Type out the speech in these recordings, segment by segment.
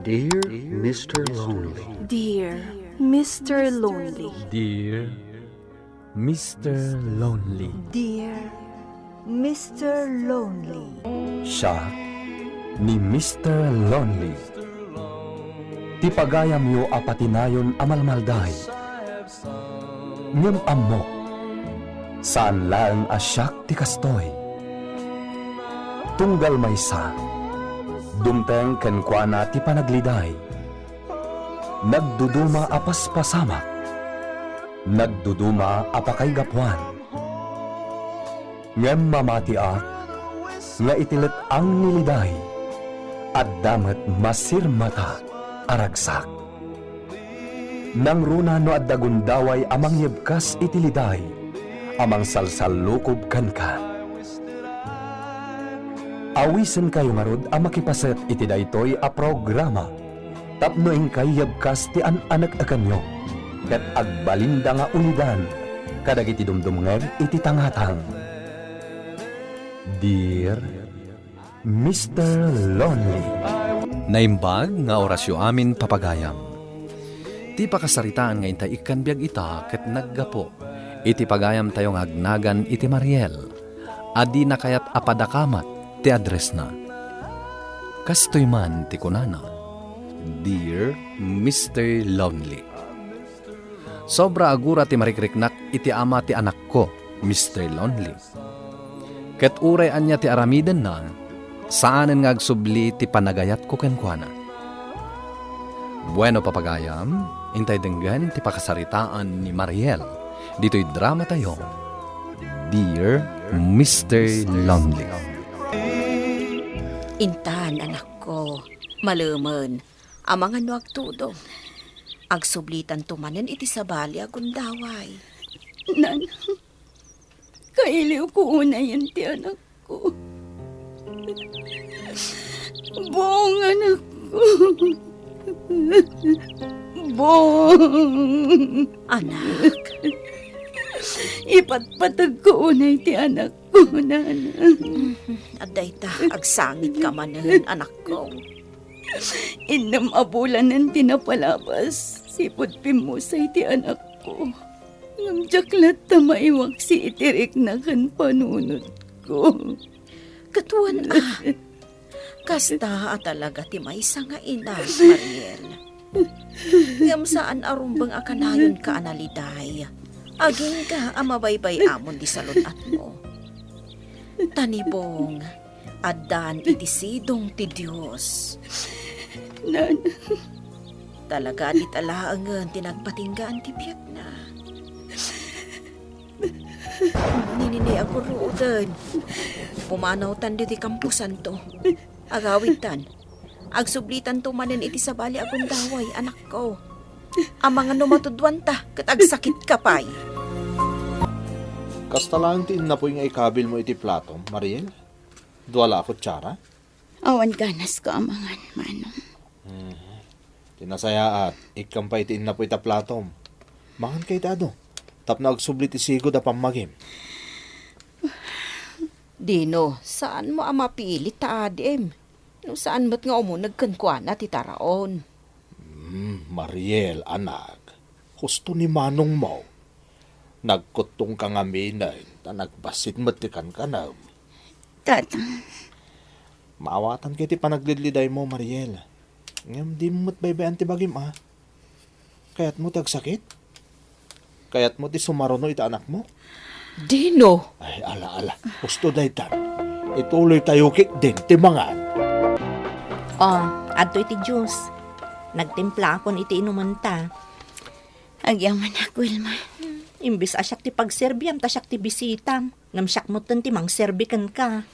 Dear Mr. Lonely. Dear Mr. Lonely. Dear Mr. Lonely. Dear Mr. Lonely. Siya ni Mr. Lonely. Ti pagayam yo apatinayon amalmalday. Ngem amok. Saan lang asyak ti kastoy. Tunggal maysa. Dumteng kenkwana ti panagliday. Nagduduma apas pasamak. Nagduduma apakay gapwan. Ngem mamatiak, nga itilit ang niliday, at damat masirmata aragsak. Nang runa no at dagundaway amang yebkas itiliday, amang salsalukob kanka. Awisen kayo ngarod ang makipaset iti daytoy a programa. Tapno ingkay yebkas ti anak akanyo. Ket agbalinda nga ulidan, kadag iti dumdumnger iti tangatang. Dear Mr. Lonely. Naimbag nga orasyo amin papagayam. Ti pakasaritaan nga intay ikan biag ita ket naggapo. Iti pagayam tayo nga agnagan iti Mariel. Adi na kayat apadakamat ti address na. Kastoy man ti kunana. Dear Mr. Lonely. Sobra agura ti marikriknak iti ama ti anak ko, Mr. Lonely. Ket uray anya ti aramiden na, saanen nga agsubli ti panagayat ko kenkwana. Bueno papagayam, intay denggan ti pakasaritaan ni Mariel. Dito'y drama tayo. Dear Mr. Lonely. Intan, anak ko, maluman, amang ano agtudong. Agsublitan tumanen iti sabali agundaway. Nan, kailiw ko una yan ti anak ko. Bong anak ko. Bong. Anak, Ipatpatag ko unay ti anak ko, nana. aday ta, agsangit ka manen, anak ko. Inam abulan ng tinapalabas, sipod pimusay ti anak ko. Ngamjaklat ta maiwag si itirik na kan panunod ko. Katuan kasta talaga ti maysa nga ina, Mariel. Ngam saan arumbang akanayon ka analiday. Aging ka amabaybay amon di salunat mo. Tanibong, adan iti sidong ti Diyos. Nana, Talaga di talaangan tinagpatinggaan ti biyak na. Ninini ako ruudan. Pumanaw tan di kampusan to. Agawid tan. Agsublitan to manen iti sabali agundaway, anak ko. Ang mga numatudwan ta, kat agsakit ka pa'y. Kastalaan ti na po yung ikabil mo iti plato, Mariel? Duwala ako tsara? awan ganas ko amangan, manong. Tinasaya at ikampay ti na po ita platom. Mangan kay tado. Tapno agsubli ti sigod a pamagim. Dino, saan mo ang mapili ta adim? No, saan mo't nga nagkankwana ti taraon? Mariel, anak. Husto ni manong mo. Nagkutong ka nga minay, na nagbasit matikan ka na. Tatang, Maawatan kay ti panaglidliday mo, Mariel. Ngam di mo't baybayan ti bagim, ah. Kaya't mo tagsakit? Kaya't mo ti sumaruno ita anak mo? Dino! Ay, ala. Husto day tan. Ituloy tayo kik din ti mangan. Adto iti Diyos. Nagtimpla akon iti inuman ta. agyaman ako, Wilma. Imbis asyak ti pagserbiam, tasyak ti bisitam. Ngam syak mo ti mang serbikan ka.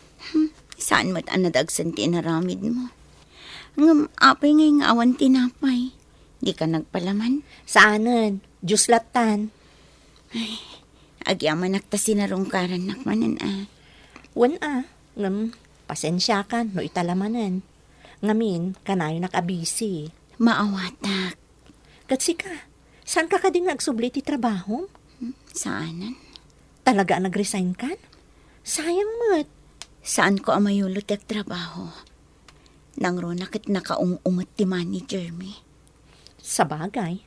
Saan mo't anadagsan ti naramid mo? Ngam apay ngay nga awan tinapay. Di ka nagpalaman? Saanan? Diyos latan. Agyaman nakta sinarungkaran nakmanan Wan ngam pasensya ka no italamanan. Ngamin, kanayo nakabisi. Maawatak. Katsi ka, saan ka din nagsubli ti trabaho? Saanan? Talaga nag-resign ka? Sayang mo't. Saan ko amayulot ang trabaho? Nang ronakit nakaungungot ti manager mi. Sa bagay.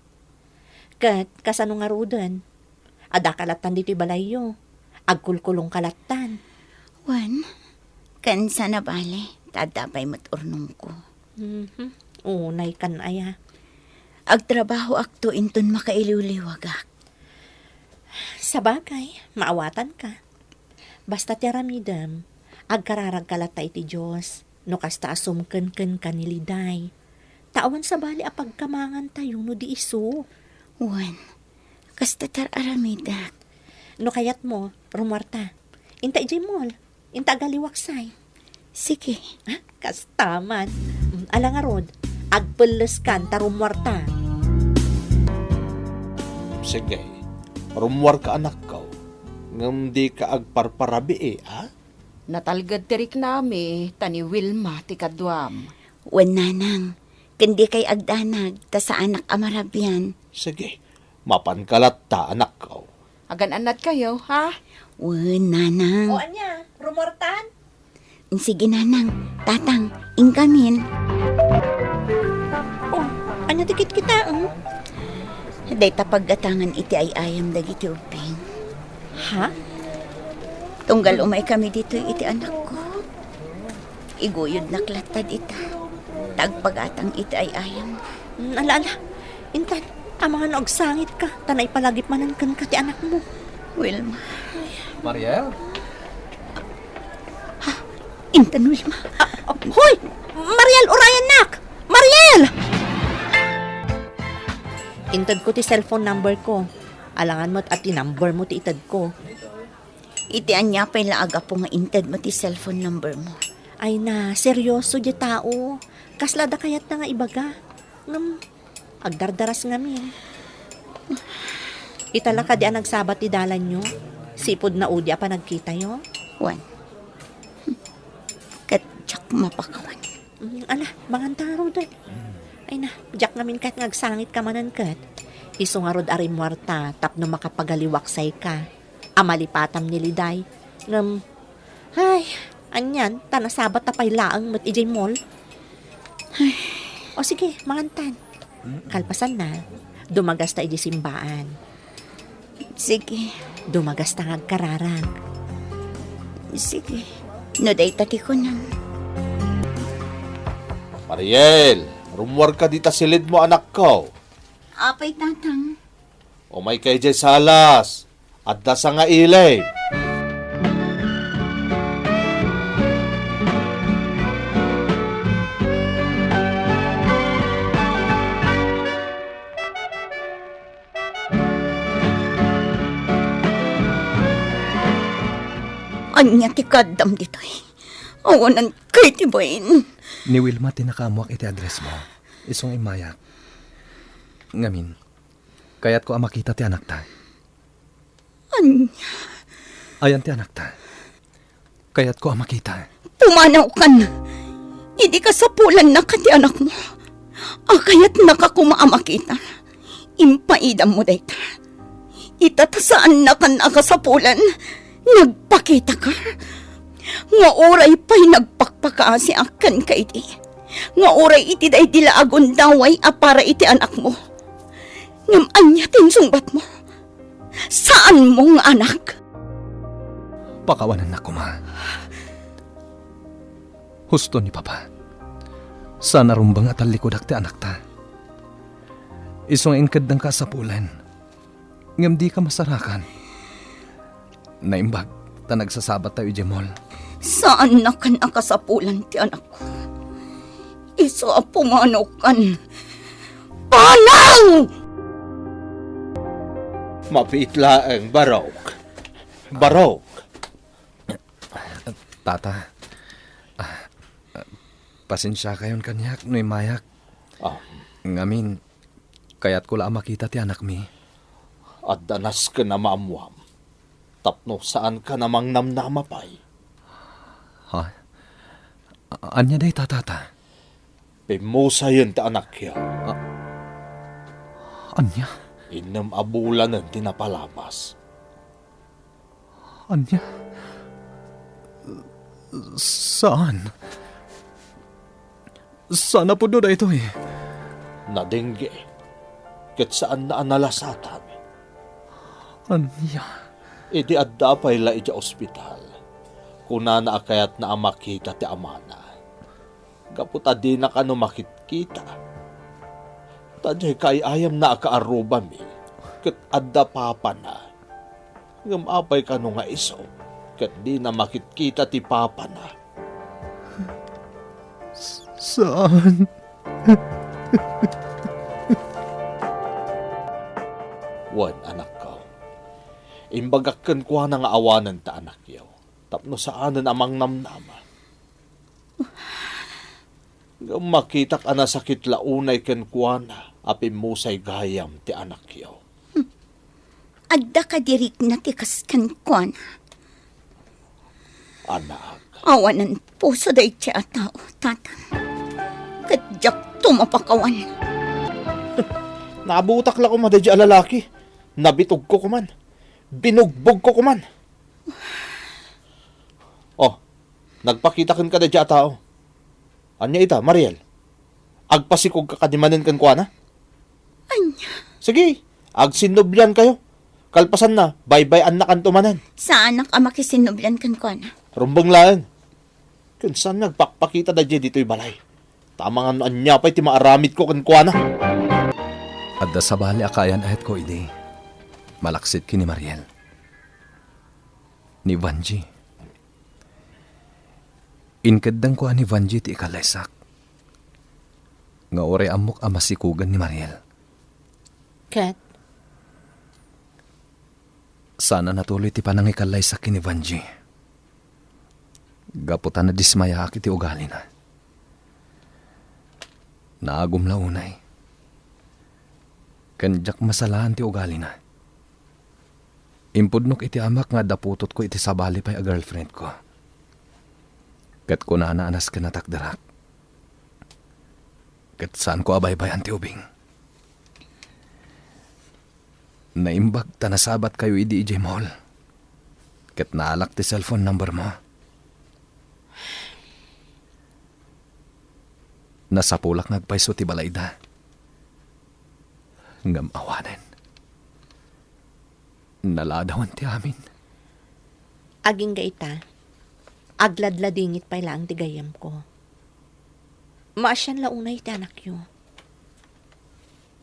Kat, kasano nga rudan? Ada kalatan dito balayo. Agkulkulong kalatan. Wan, kansa na bale, tadapay mo't urnong ko. Unay kan aya. Agtrabaho akto inton makailiwliwagak. Sa bagay, maawatan ka. Basta ti aramidam, agkararag kalatay ti Diyos, no kasta asumken ka niliday. Tawan sa bali apagkamangan tayo no di iso. Wan, kasta tar aramidak. No kayat mo, rumarta. Inta ijay mall, inta galiwaksay. Sige, Ha? Kastaman. Ala nga rod, agpeles kan ta rumarta. Sige, rumwar ka anak ko. Ngam di ka agparparabi ha? Natalgad tirik nami, tani Wilma ti kadwam. wan nanang, kundi kay agdanag, ta sa anak amarabyan. Sige, mapankalat ta anak ko. Agan-anat kayo, ha? Wan nanang. anya, rumartan? Sige nanang, tatang, ingkamin. Anya tikit kita, Day tapaggatangan iti ay ayam dagiti uping. Ha? Tunggal umay kami dito iti anak ko. Iguyod na klatad ita. Tagpagatang iti ay ayam. Ala. Intan, mga noog sangit ka. Tanay palagip manan kan ka ti anak mo. Wilma. Mariel? Intan Wilma. Hoy! Mariel, urayan nak! Mariel! Intad ko ti cellphone number ko. Alangan mo't at ti number mo ti itad ko. Iti anya pa'y laaga po nga inted mo ti cellphone number mo. Ay na, seryoso di tao. Kaslada kayat na nga ibaga. Agdardaras nga min. Itala ka di ang nagsabat ti dalan nyo. Sipod na udi pa nagkita yo. Wan. Katsak mapakawan. Ala, mangantaro doon. Ay na, jak ngamin kat ngagsangit ka manan kat. Iso nga rod arimwarta, tapno makapagaliwaksay ka. Amalipatam ni Liday. Ay, anyan, tanasabat tapay laang mat ijay mall. O sige, mangantan. Kalpasan na, dumagas ta ijay simbaan. Sige. Dumagas ta ngagkararag. Sige. No day tati ko nang. Mariel, rumwar ka dita silid mo anak ko. Apay tatang. O may kay jay salas. Adda sa nga ilay. Anya ti kadam dito eh. Awanan kay ti bain. Ni Wilma tinakamuak iti address mo. Isong imayak. Ngamin, kayat ko ang makita ti anak ta. Anya, Ayan ti anak ta. Kayat ko ang makita. pumanaw ka na. Hindi ka sapulan na ka ti anak mo. Kaya't nakakumaamakita. Impaidam mo dayta. Itatasaan na ka nakasapulan. Nagpakita ka. Nga oray pa'y nagpakpakaasi akan ka iti. Nga oray iti day dila agundaway para iti anak mo. Ngam anya tinsungbat mo. Saan mong anak? Pakawanan na ko, ma. Husto ni Papa. Sana rumbang at alikodak ti anak ta. Isong ingkad ng kasapulan. Ngam di ka masarakan. Naimbag, ta nagsasabat tayo Jemol. Saan na kan akasapulan ti anak ko? Iso a pumanaw kan. Panaw! Mapitla ang barok. Barok. Tata, pasensya kayon kanyak, no'y mayak. Ngamin, kayat ko lang makita ti anak mi. At danas ka na maamuam. Tapno saan ka namang namnamapay. Ha? Anya day tatata? Pimusayan ta anak ya. Anya? Inam abulan ng tinapalabas. Anya? Saan? Sana po doon ito eh. Nadengge. Ket saan na analasatan. Anya? Idi adda pa'y la iti ospital. Kuna na akayat na amakita ti amana. Kaputa di na kano makitkita. Tadyay kay ayam na akaaruba mi. Ket adda papa na. Ngamapay kano nga iso. Ket di na makitkita ti papa na. Saan? Wan, anak ko. Imbagakken kwa na nga awanan ta anak yaw. Tapno saanan amang namnama. Makitak ana sakit launay ken kwa na. Api musay gayam ti anak yaw. Adda ka dirik na tikaskan ko na. Anak. Awanan puso da iti a tao, tatan. Kadyak tumapakawan. Nabutak la ko madadya alalaki. Nabitog ko kuman. Binugbog ko kuman. Oh, nagpakita kan ka dadya tao. Anya ita, Mariel? Agpasikog ka kadimanin kan kwa na? Anya, Sige, agsinubyan kayo. Kalpasan na, bye-bye na kan tumanan. sa anak a makisinublan kan ko na. Rumbang laeng. Kansan nagpakpakita dadya dito'y balay. Tamang anya pa'y ti maaramid ko kan kwa na. Adda sa bali akayan ahet ko idi. Malaksit ki ni Mariel. Ni Vanji. Inkadang ko ni Vanji ti ikalaysak. Nga ore amok amasikugan ni Mariel. Kat, Sana natuloy ti panangikalaysak ki ni Vanji. Gaputan na dismaya aki ti ugali na. Naagum launay. Kanjak masalahan ti ugali na. Impudnok iti amak nga daputot ko iti sabali pa'y a girlfriend ko. Kat ko na anas ka natakdarak. Kat saan ko abay-bayan ti ubing. Naimbag tanasabat kayo idi ijay mall. Kat naalak ti cellphone number mo. Nasapulak ngagpaiso ti balayda. Ngam awanen. Naladawan ti amin. aging gaita, agladladingit pa lang ti gayam ko. Maasyan launay ti anak yo.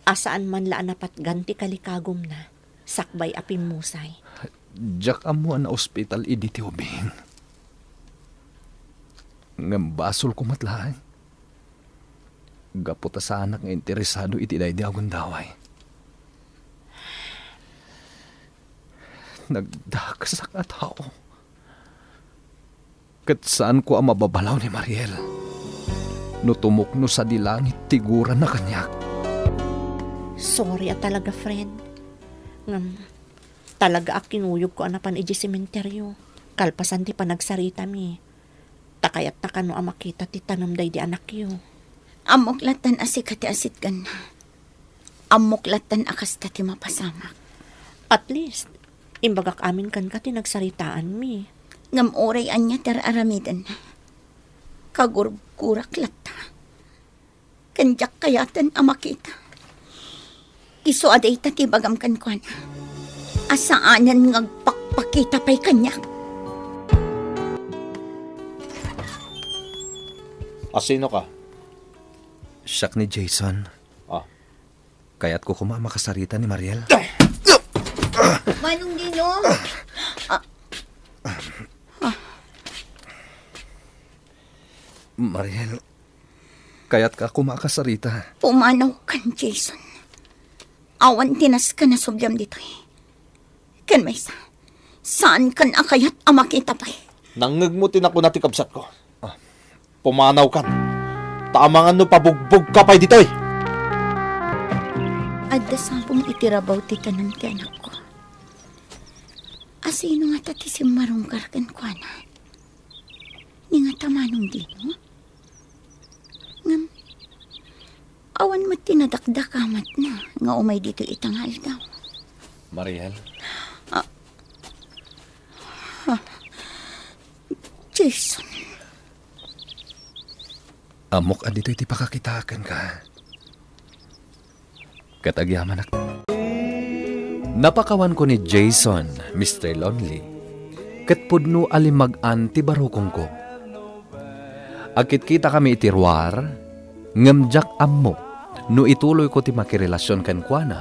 Asaan man laan napat ganti kalikagom na, sakbay apim musay. Diyak amuan na ospital idi ti ubing. Ngam basol kumatlaan. Gaputa sa anak nga interesado iti day di agundaway. Nagdakasak at tao. Kat saan ko ang mababalaw ni Mariel? No tumukno sa dilangit tiguran na kanyak. Sorry at talaga, friend. Ngam, talaga akinuyog ko anapan iji sementeryo. Kalpasan ti panagsarita mi. Takayat na kano amakita ti tanamday di anak yo. Amoklatan asikati asit gan na. Amoklatan akas ti mapasamak. At least, imbagak amin kan ka ti nagsaritaan mi. Ngam oray anya aramidan na. Kagurgurak lata. Kanjak kayatan amakita. Iso aday ti bagam kan ko na. Asaanan ngagpakpakita pa'y kanya. Asino ka? Siyak ni Jason. Ah. Kaya't ko makasarita ni Mariel. Manong Dino? Mariel, kaya't ka makasarita. Pumanaw kan, Jason. Awan tinas ka na subyam dito eh. Kan may saan kan akayat amakita pa eh. Nangagmutin ako na ti kabsat ko. Pumanaw kan. Tamangan no pabugbog ka pa'y ditoy. Adda sabong itirabaw ti tanan ti anak ko. Asino nga tati si marungkar kan ko na. Ni nga tamanong Dino. Ngam, awan mo tinadakdakamat na. Nga umay dito itangal daw. Mariel? Jason. Amok adito iti pakakitakan ka. Katagyaman napakawan ko ni Jason, Mr. Lonely. Kat pudno alimag-an ti barukong ko. Agkit kita kami itirwar, ngamjak ammo, no ituloy ko ti makirelasyon ken kuana,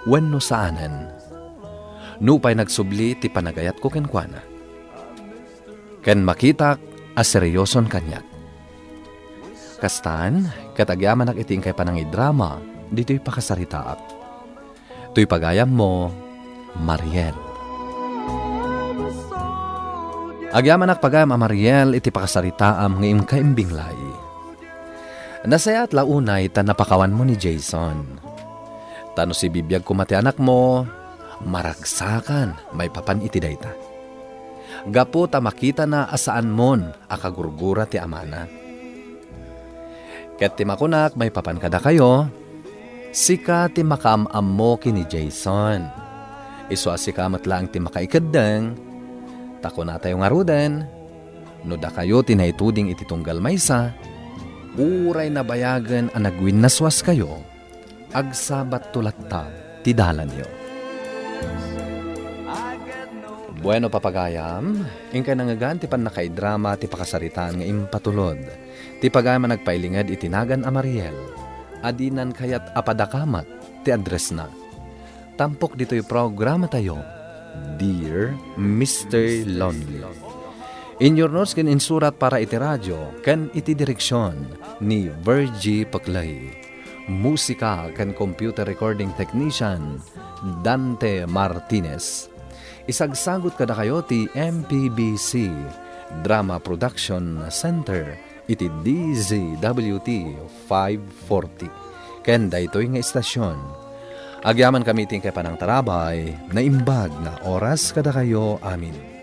wenno saanen. No pa'y nagsubli ti panagayat ko ken kuana. Ken makitak a seryoson kanyak. Kastan, katagyaman iting kay panangi drama, dito'y pakasaritaak. To'y pagayam mo, Mariel. Agyaman pagayam a Mariel iti pakasaritaam ngayong kaimbinglay. Nasaya at launay ta napakawan mo ni Jason. Tano si bibiyag kumati anak mo, maragsakan may papan iti dayta. Gapo ta makita na asaan mon akagurgura ti amana. Ket ti makunak may papan kada kayo, sika ti makaamam mo kini Jason. Iso asikamat lang ti makaikadeng, tako na tayo nga ruden, no da kayo tinaituding iti tunggal maysa, uray na bayagan ang nagwinnaswas kayo, agsabat tulatta ti dalan yo. Bueno papagayam, ingkay nangagan ti pan nakaidrama ti pakasaritaan nga impatulod, ti pagayam nagpailingad itinagan a Mariel, adinan kayat apadakamat ti address na. Tampok dito'y programa tayo, Dear Mr. Lonely. In your notes ken insurat para iti radyo ken iti direksyon ni Virgie Paklay. Musika ken computer recording technician Dante Martinez. Isagsagot kada kayo ti MPBC Drama Production Center iti DZWT 540. Ken daytoy nga istasyon. Agyaman kami ting kay panang tarabay na imbag na oras kada kayo amin.